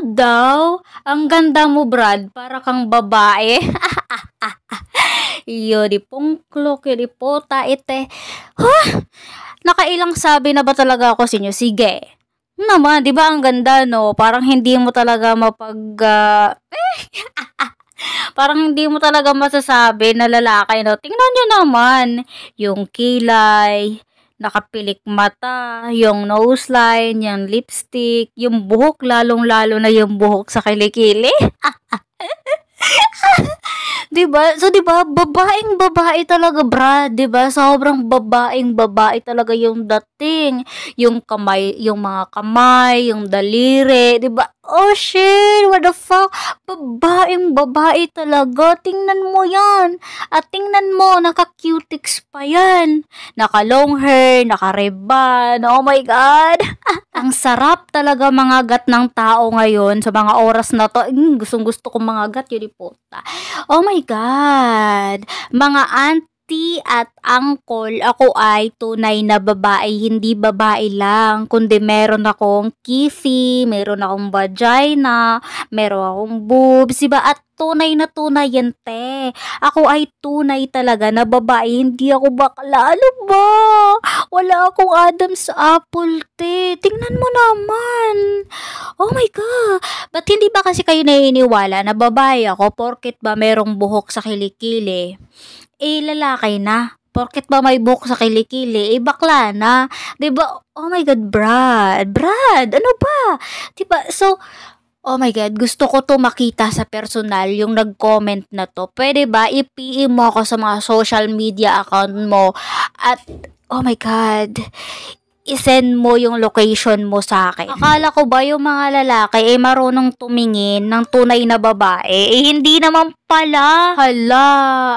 daw? Ang ganda mo, Brad. Para kang babae. Yodi pungklok, yodi pota, ite. Huh? Nakailang sabi na ba talaga ako sa inyo? Sige. Naman, di ba ang ganda, no? Parang hindi mo talaga parang hindi mo talaga masasabi na lalaki, no? Tingnan nyo naman. Yung kilay, nakapilik mata, yung nose line, yung lipstick, yung buhok, lalong-lalo na yung buhok sa kilikili. 'Di ba? So 'di ba, babaeng babae talaga, Brad, 'di ba? Sobrang babaeng babae talaga yung dating. Yung kamay, yung mga kamay, yung daliri, 'di ba? Oh shit, what the fuck? Babaeng babae talaga. Tingnan mo 'yan. At tingnan mo, naka-cutics pa 'yan. Naka-long hair, naka-rebond. Oh my god. Ang sarap talaga mga gat ng tao ngayon sa mga oras na to. Gustong-gusto kong mga gat, yun po. Oh my God! Mga auntie at uncle, ako ay tunay na babae, hindi babae lang, kundi meron akong kifi, meron akong vagina, meron akong boobs, diba? At tunay na tunay yan, te. Ako ay tunay talaga na babae, hindi ako bakla. Ano ba? Wala akong Adam's apple, te. Tingnan mo naman. Oh my God. Ba't hindi ba kasi kayo naniniwala na babae ako porket ba merong buhok sa kilikili? Eh, lalaki na. Porket ba may buhok sa kilikili, eh bakla na. 'Di ba? Oh my God, Brad. Brad, ano ba? 'Di ba? So, oh my God, gusto ko to makita sa personal, yung nag-comment na to. Pwede ba i-PM mo ako sa mga social media account mo? At, oh my God, isend mo yung location mo sa akin. Akala ko ba yung mga lalaki ay marunong tumingin ng tunay na babae? Eh, hindi naman pala. Hala,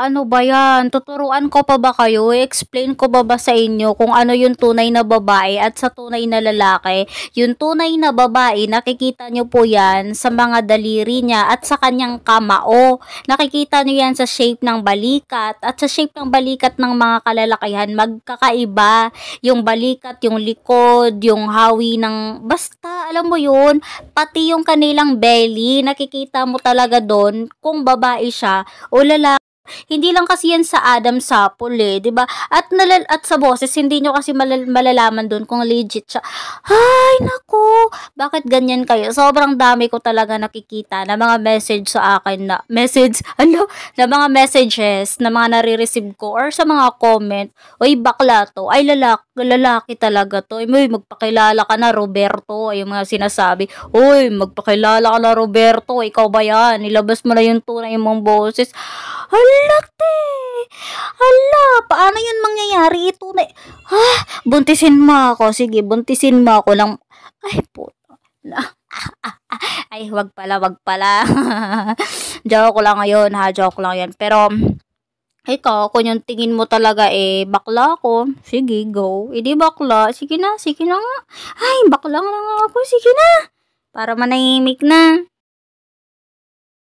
ano ba yan? Tuturuan ko pa ba kayo? Explain ko ba sa inyo kung ano yung tunay na babae at sa tunay na lalaki? Yung tunay na babae, nakikita nyo po yan sa mga daliri niya at sa kanyang kamao. Nakikita nyo yan sa shape ng balikat at sa shape ng balikat ng mga kalalakihan, magkakaiba. Yung balikat, yung likod, yung hawi ng, basta, alam mo yun, pati yung kanilang belly, nakikita mo talaga doon kung babae siya o lalaki. Hindi lang kasi yan sa Adam's apple eh, 'di ba? At sa boses hindi nyo kasi malalaman doon kung legit siya. Ay, naku. Bakit ganyan kayo? Sobrang dami ko talaga nakikita na mga message sa akin na mga messages na mga nare-receive ko or sa mga comment. Oy, bakla to. Ay, lalaki talaga to. Ay, magpakilala ka na, Roberto. Ay, yung mga sinasabi. Oy, magpakilala ka na, Roberto. Ikaw ba yan? Ilabas mo na yung tunay mong boses. Hala, te! Hala, paano yun mangyayari? Ito na... buntisin mo ako. Sige, buntisin mo ako lang. Ay, puto. Ay, wag pala. Joke lang ngayon, ha? Joke lang yan. Pero, ikaw, kung yung tingin mo talaga bakla ako, sige, go. Di bakla. Sige na nga. Ay, bakla nga ako. Sige na. Para manahimik na.